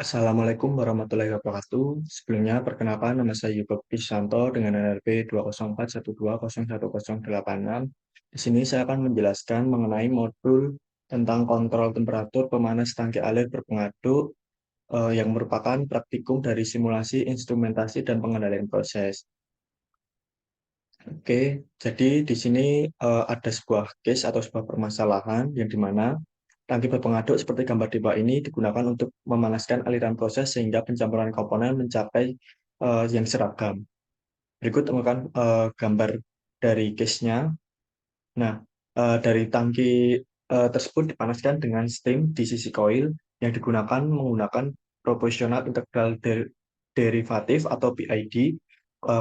Assalamualaikum warahmatullahi wabarakatuh. Sebelumnya, perkenalkan nama saya Yugo Krisanto dengan NRP 20412011086. Di sini saya akan menjelaskan mengenai modul tentang kontrol temperatur pemanas tangki alir berpengaduk yang merupakan praktikum dari simulasi, instrumentasi, dan pengendalian proses. Oke, jadi di sini ada sebuah case atau sebuah permasalahan yang dimana tangki berpengaduk seperti gambar di bawah ini digunakan untuk memanaskan aliran proses sehingga pencampuran komponen mencapai yang seragam. Berikut temukan gambar dari case-nya. Nah, dari tangki tersebut dipanaskan dengan steam di sisi koil yang digunakan menggunakan proporsional integral derivatif atau PID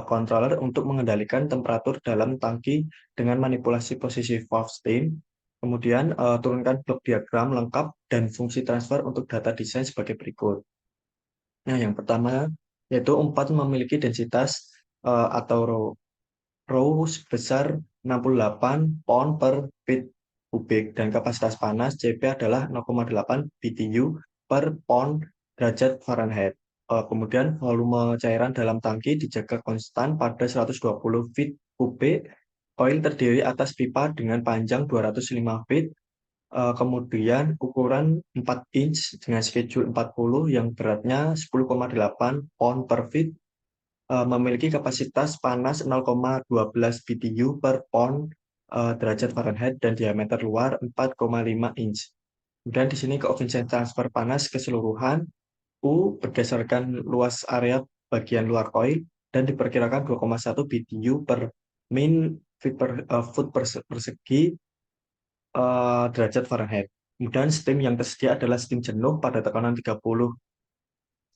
controller untuk mengendalikan temperatur dalam tangki dengan manipulasi posisi valve steam. Kemudian turunkan blok diagram lengkap dan fungsi transfer untuk data desain sebagai berikut. Nah, yang pertama yaitu umpan memiliki densitas atau Rho sebesar 68 pound per feet kubik dan kapasitas panas CP adalah 0,8 BTU per pound derajat Fahrenheit. Kemudian volume cairan dalam tangki dijaga konstan pada 120 feet kubik. Koil terdiri atas pipa dengan panjang 205 feet, kemudian ukuran 4 inch dengan schedule 40 yang beratnya 10,8 pound per feet, memiliki kapasitas panas 0,12 BTU per pound derajat Fahrenheit dan diameter luar 4,5 inch. Kemudian di sini koefisien transfer panas keseluruhan U berdasarkan luas area bagian luar koil dan diperkirakan 2,1 BTU per min foot persegi derajat Fahrenheit. Kemudian steam yang tersedia adalah steam jenuh pada tekanan 30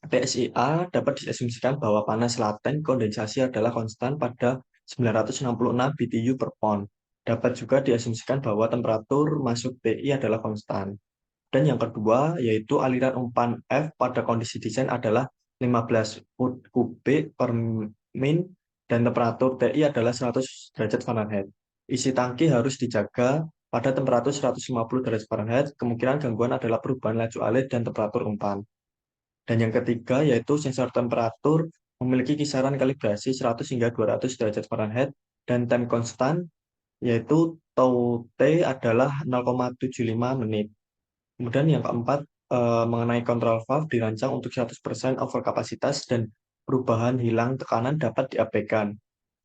PSIA. Dapat diasumsikan bahwa panas laten kondensasi adalah konstan pada 966 BTU per pound. Dapat juga diasumsikan bahwa temperatur masuk TI adalah konstan. Dan yang kedua, yaitu aliran umpan F pada kondisi desain adalah 15 foot kubik per min dan temperatur TI adalah 100 derajat Fahrenheit. Isi tangki harus dijaga pada temperatur 150 derajat Fahrenheit. Kemungkinan gangguan adalah perubahan laju alir dan temperatur umpan. Dan yang ketiga yaitu sensor temperatur memiliki kisaran kalibrasi 100 hingga 200 derajat Fahrenheit dan time constant yaitu tau T adalah 0,75 menit. Kemudian yang keempat mengenai kontrol valve dirancang untuk 100% overkapasitas dan perubahan hilang tekanan dapat diabaikan.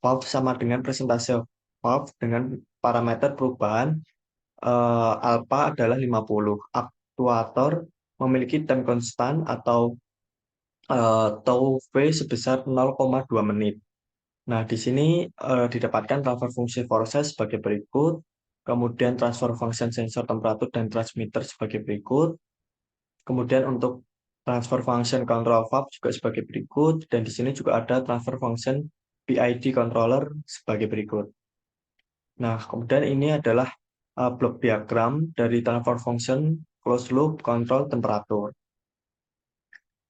Valve sama dengan presentase valve dengan parameter perubahan alpha adalah 50. Aktuator memiliki time constant atau tau V sebesar 0,2 menit. Nah, di sini didapatkan transfer fungsi proses sebagai berikut, kemudian transfer function sensor temperatur dan transmitter sebagai berikut, kemudian untuk transfer function control valve juga sebagai berikut, dan di sini juga ada transfer function PID controller sebagai berikut. Nah, kemudian ini adalah blok diagram dari transfer function closed loop control temperatur.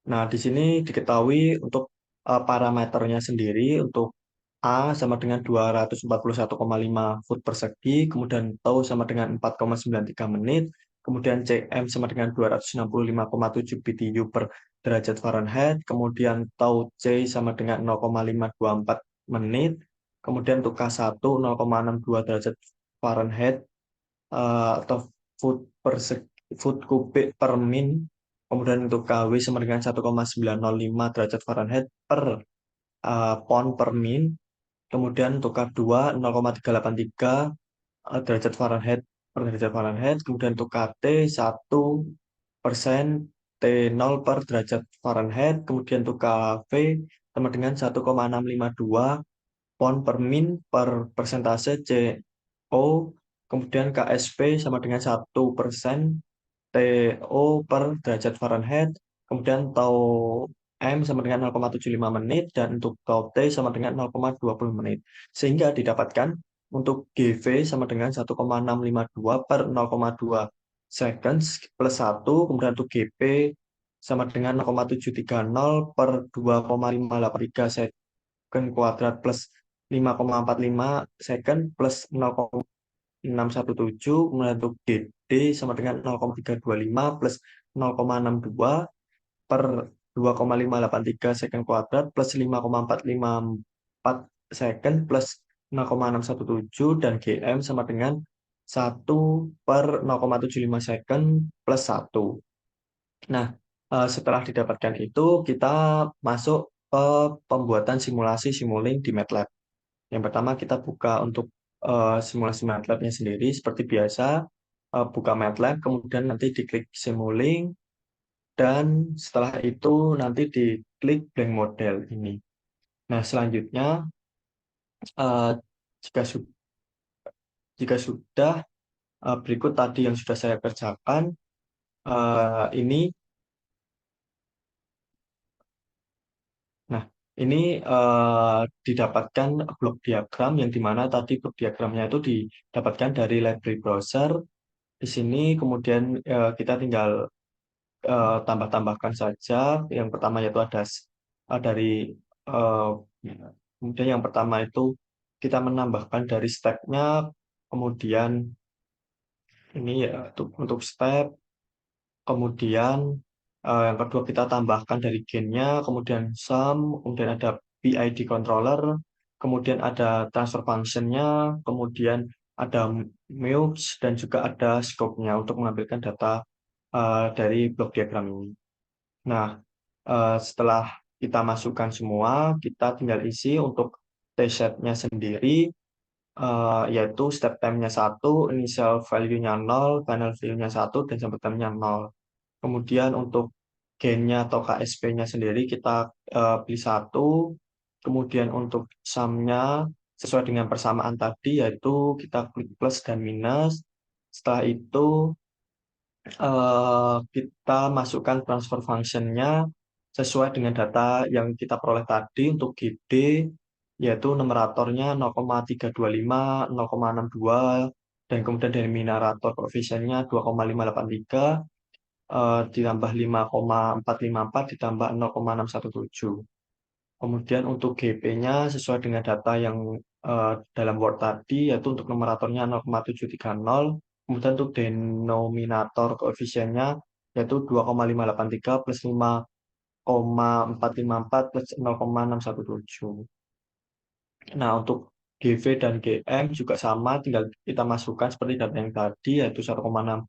Nah, di sini diketahui untuk parameternya sendiri untuk A sama dengan 241,5 foot persegi, kemudian tau sama dengan 4,93 menit, kemudian CM sama dengan 265,7 BTU per derajat Fahrenheit, kemudian tau C sama dengan 0,524 menit, kemudian untuk K1 0,62 derajat Fahrenheit atau foot foot kubik per min, kemudian untuk KW sama dengan 1,905 derajat Fahrenheit per pound per min. Kemudian untuk K2 0,383 derajat Fahrenheit per derajat Fahrenheit. Kemudian untuk KT 1% T0 per derajat Fahrenheit. Kemudian untuk KV sama dengan 1,652 pound per min per persentase CO. Kemudian KSP sama dengan 1% TO per derajat Fahrenheit. Kemudian tau M sama dengan 0,75 menit dan untuk tau T sama dengan 0,20 menit. Sehingga didapatkan untuk GV sama dengan 1,652 per 0,2 seconds plus 1. Kemudian untuk GP sama dengan 0,730 per 2,583 second kuadrat plus 5,45 second plus 0,617. Kemudian untuk DD sama dengan 0,325 plus 0,62 per 2,583 second kuadrat plus 5,454 second plus 0,617 dan GM sama dengan 1/0,75 second plus 1. Nah, setelah didapatkan itu, kita masuk ke pembuatan simulasi Simulink di MATLAB. Yang pertama kita buka untuk simulasi MATLAB-nya sendiri seperti biasa, buka MATLAB, kemudian nanti diklik Simulink, dan setelah itu nanti diklik blank model ini. Nah, selanjutnya eh, jika sudah berikut tadi yang sudah saya kerjakan, ini. Nah, ini didapatkan blok diagram yang dimana tadi blok diagramnya itu didapatkan dari library browser. Di sini kemudian kita tinggal tambah-tambahkan saja. Yang pertama yaitu ada dari eh, kemudian yang pertama itu kita menambahkan dari stepnya, kemudian ini ya untuk step. Kemudian yang kedua kita tambahkan dari gennya, kemudian sum, kemudian ada PID controller, kemudian ada transfer function-nya, kemudian ada mux, dan juga ada scope-nya untuk mengambilkan data dari blok diagram ini. Nah, setelah kita masukkan semua, kita tinggal isi untuk T-set-nya sendiri, yaitu step time-nya 1, initial value-nya 0, final value-nya 1, dan sampai time-nya 0. Kemudian untuk gain-nya atau KSP-nya sendiri kita pilih 1. Kemudian untuk sum-nya sesuai dengan persamaan tadi, yaitu kita klik plus dan minus. Setelah itu kita masukkan transfer function-nya sesuai dengan data yang kita peroleh tadi. Untuk GD yaitu numeratornya 0,325, 0,62, dan kemudian denominator koefisiennya 2,583, ditambah 5,454 ditambah 0,617. Kemudian untuk GP-nya sesuai dengan data yang dalam Word tadi, yaitu untuk numeratornya 0,730, kemudian untuk denominator koefisiennya yaitu 2,583 plus 5,454 plus 0,617. Nah, untuk GV dan GM juga sama, tinggal kita masukkan seperti data yang tadi, yaitu 1,652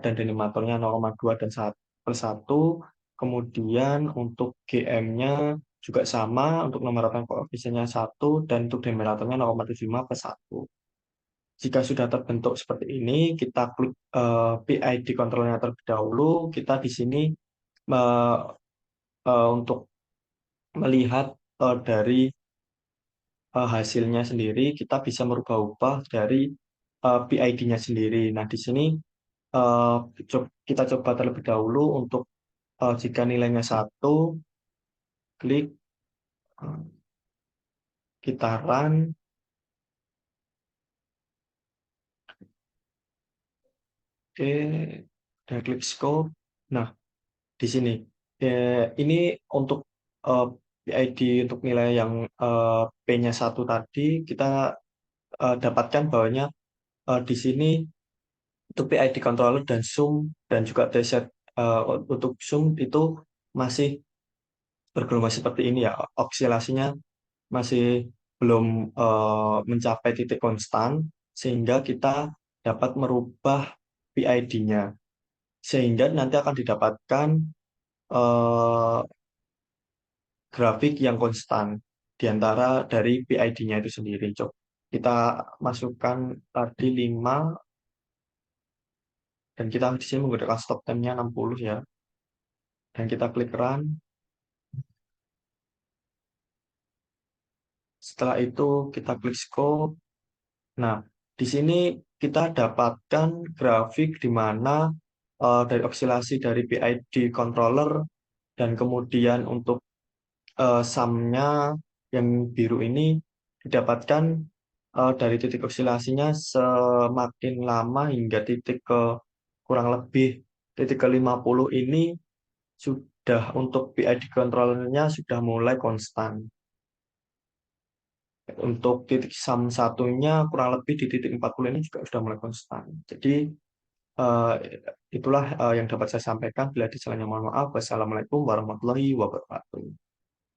dan denominatornya 0,2 dan 1/1. Kemudian untuk GM-nya juga sama, untuk numerator koefisiennya 1, dan untuk denominatornya 0,75/1. Jika sudah terbentuk seperti ini, kita klik PID controllernya terlebih dahulu. Kita di sini eh, untuk melihat dari hasilnya sendiri, kita bisa merubah-ubah dari PID-nya sendiri. Nah, di sini eh, kita coba terlebih dahulu untuk jika nilainya 1, klik, eh, kita run, oke, dan klik scope. Nah, di sini, ini untuk eh, PID untuk nilai yang P-nya 1 tadi, kita dapatkan bahwanya di sini untuk PID controller dan zoom dan juga preset untuk zoom itu masih bergelombang seperti ini ya, oscilasinya masih belum mencapai titik konstan, sehingga kita dapat merubah PID-nya, sehingga nanti akan didapatkan eh, grafik yang konstan di antara dari PID-nya itu sendiri. Coba kita masukkan tadi 5, dan kita di sini menggunakan stop time-nya 60 ya, dan kita klik run. Setelah itu kita klik scope. Nah, di sini kita dapatkan grafik di mana dari oscilasi dari PID controller, dan kemudian untuk sum-nya yang biru ini didapatkan dari titik oscilasinya semakin lama hingga titik ke kurang lebih titik ke 50 ini sudah untuk PID controllernya sudah mulai konstan. Untuk titik sum satunya kurang lebih di titik 40 ini juga sudah mulai konstan. Jadi Eh, itulah yang dapat saya sampaikan. Bila ada salahnya mohon maaf. Wassalamualaikum warahmatullahi wabarakatuh.